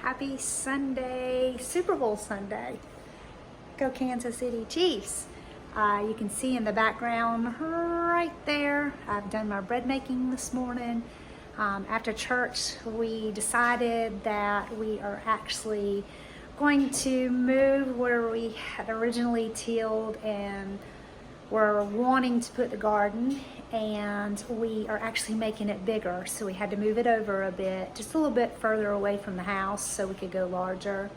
Happy Sunday, Super Bowl Sunday. Go Kansas City Chiefs. You can see in the background right there, I've done my bread making this morning. After church, we decided that we are actually going to move where we had originally tilled and we're wanting to put the garden, and we are actually making it bigger. So we had to move it over a bit, just a little bit further away from the house so we could go larger.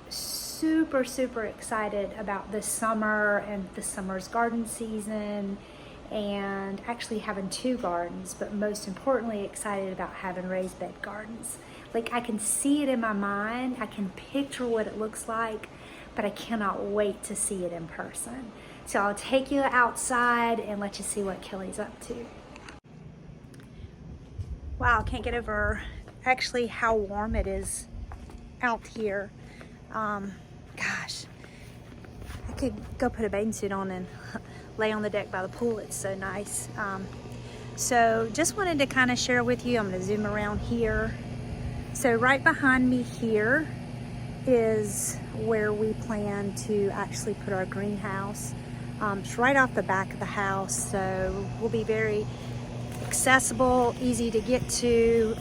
Super excited about this summer and this summer's garden season, and actually having two gardens, but most importantly excited about having raised bed gardens. Like, I can see it in my mind, I can picture what it looks like, but I cannot wait to see it in person. So I'll take you outside and let you see what Kelly's up to. Wow, can't get over actually how warm it is out here. Gosh, I could go put a bathing suit on and lay on the deck by the pool. It's so nice. So just wanted to kind of share with you. I'm going to zoom around here. So right behind me here is where we plan to actually put our greenhouse. It's right off the back of the house, so we'll be very accessible, easy to get to.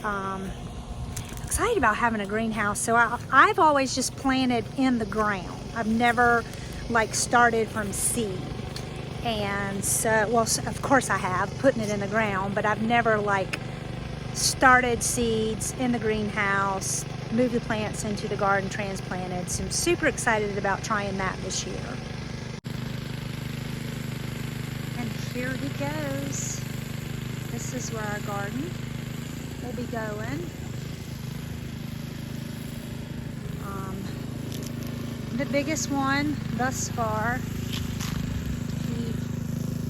Excited about having a greenhouse. So I've always just planted in the ground. I've never like started from seed. And so, well, of course I have, putting it in the ground, but I've never like started seeds in the greenhouse, moved the plants into the garden, transplanted. So I'm super excited about trying that this year. And here he goes. This is where our garden will be going. The biggest one thus far, he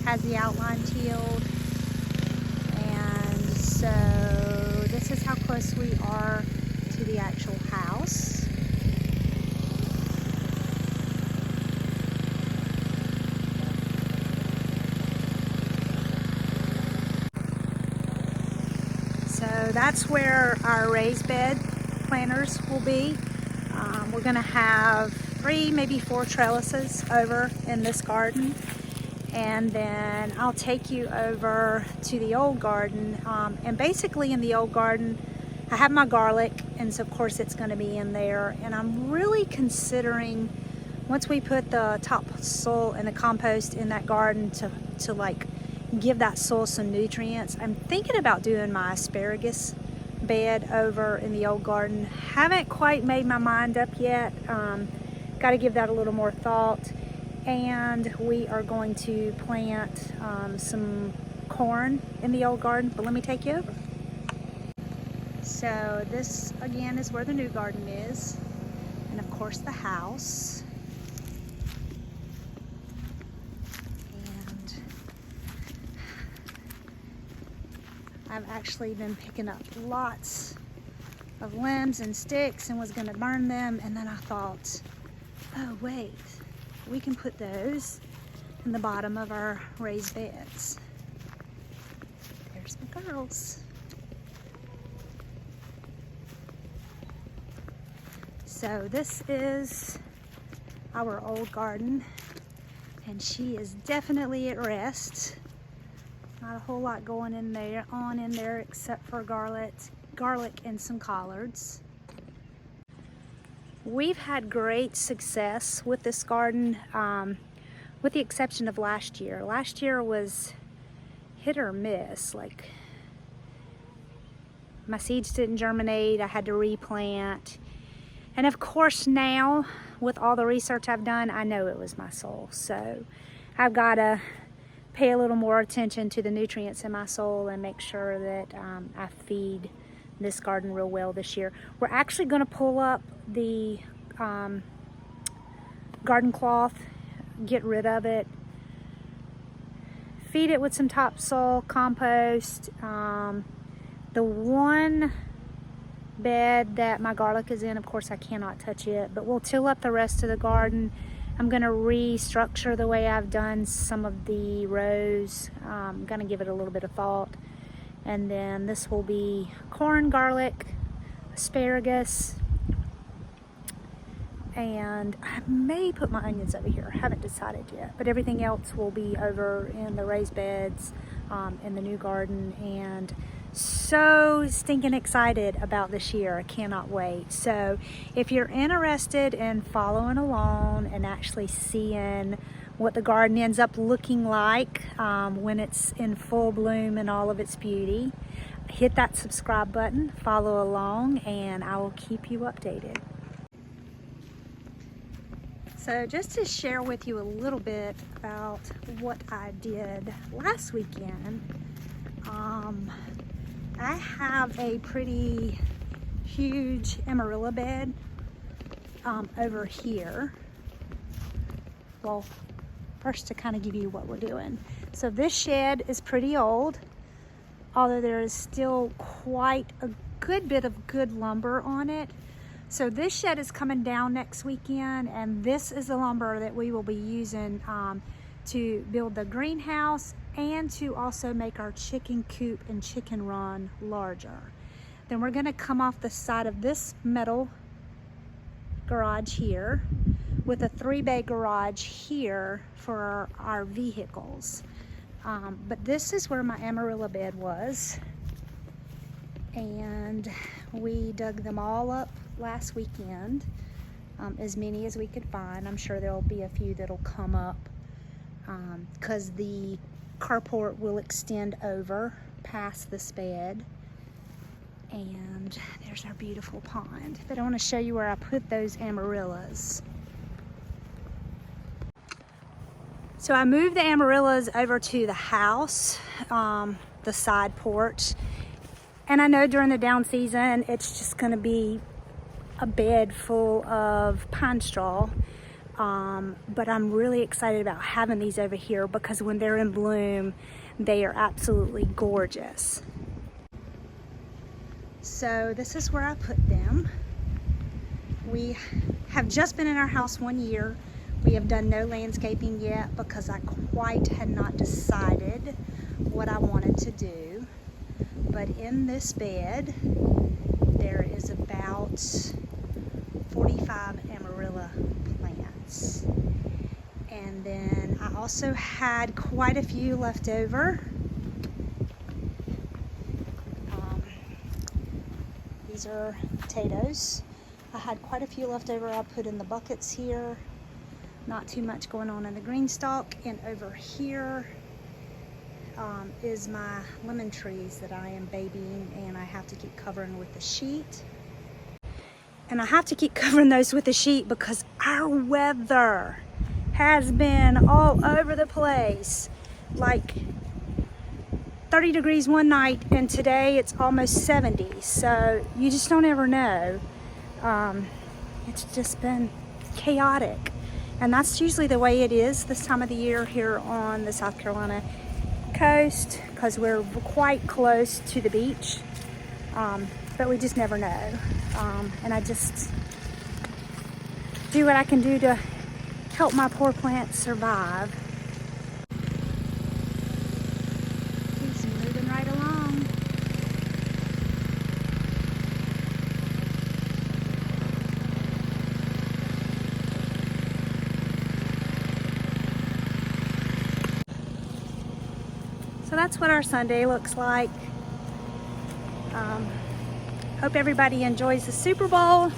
has the outline tilled, and so this is how close we are to the actual house. So that's where our raised bed planters will be. We're gonna have 3, maybe 4 trellises over in this garden, and then I'll take you over to the old garden. And basically in the old garden I have my garlic, and so of course it's going to be in there, and I'm really considering, once we put the topsoil and the compost in that garden, to like give that soil some nutrients. I'm thinking about doing my asparagus bed over in the old garden. Haven't quite made my mind up yet. Got to give that a little more thought. And we are going to plant some corn in the old garden, but let me take you over. So this again is where the new garden is, and of course the house. And I've actually been picking up lots of limbs and sticks and was going to burn them, and then I thought, oh wait, we can put those in the bottom of our raised beds. There's my girls. So this is our old garden, and she is definitely at rest. Not a whole lot going in there except for garlic and some collards. We've had great success with this garden, with the exception of last year. Last year was hit or miss. Like, my seeds didn't germinate, I had to replant. And of course now, with all the research I've done, I know it was my soil. So I've got to pay a little more attention to the nutrients in my soil and make sure that I feed this garden real well this year. We're actually going to pull up the garden cloth, get rid of it, feed it with some topsoil, compost. The one bed that my garlic is in, of course I cannot touch it, but we'll till up the rest of the garden. I'm going to restructure the way I've done some of the rows. I'm going to give it a little bit of thought. And then this will be corn, garlic, asparagus, And I may put my onions over here. I haven't decided yet, but everything else will be over in the raised beds in the new garden. And so stinking excited about this year. I cannot wait. So if you're interested in following along and actually seeing what the garden ends up looking like when it's in full bloom and all of its beauty, hit that subscribe button, follow along, and I will keep you updated. So just to share with you a little bit about what I did last weekend, I have a pretty huge amarilla bed over here. Well, first to kind of give you what we're doing. So this shed is pretty old, although there is still quite a good bit of good lumber on it. So this shed is coming down next weekend, and this is the lumber that we will be using to build the greenhouse and to also make our chicken coop and chicken run larger. Then we're gonna come off the side of this metal garage here with a 3-bay garage here for our vehicles. But this is where my amarilla bed was, and we dug them all up last weekend, as many as we could find. I'm sure there'll be a few that'll come up because the carport will extend over past this bed. And there's our beautiful pond. But I want to show you where I put those amaryllis. So I moved the amaryllis over to the house, the side porch. And I know during the down season, it's just gonna be a bed full of pine straw. But I'm really excited about having these over here because when they're in bloom, they are absolutely gorgeous. So this is where I put them. We have just been in our house 1 year. We have done no landscaping yet because I quite had not decided what I wanted to do. But in this bed, there is about 45 amarilla plants. And then I also had quite a few left over. These are potatoes. I had quite a few left over. I put in the buckets here. Not too much going on in the green stalk. And over here is my lemon trees that I am babying, and I have to keep covering with the sheet. And I have to keep covering those with the sheet because our weather has been all over the place. Like 30 degrees one night, and today it's almost 70. So you just don't ever know. It's just been chaotic. And that's usually the way it is this time of the year here on the South Carolina coast because we're quite close to the beach. But we just never know. And I just do what I can do to help my poor plants survive. He's moving right along. So that's what our Sunday looks like. Hope everybody enjoys the Super Bowl.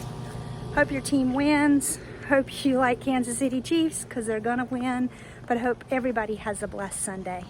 Hope your team wins. Hope you like Kansas City Chiefs because they're gonna win. But hope everybody has a blessed Sunday.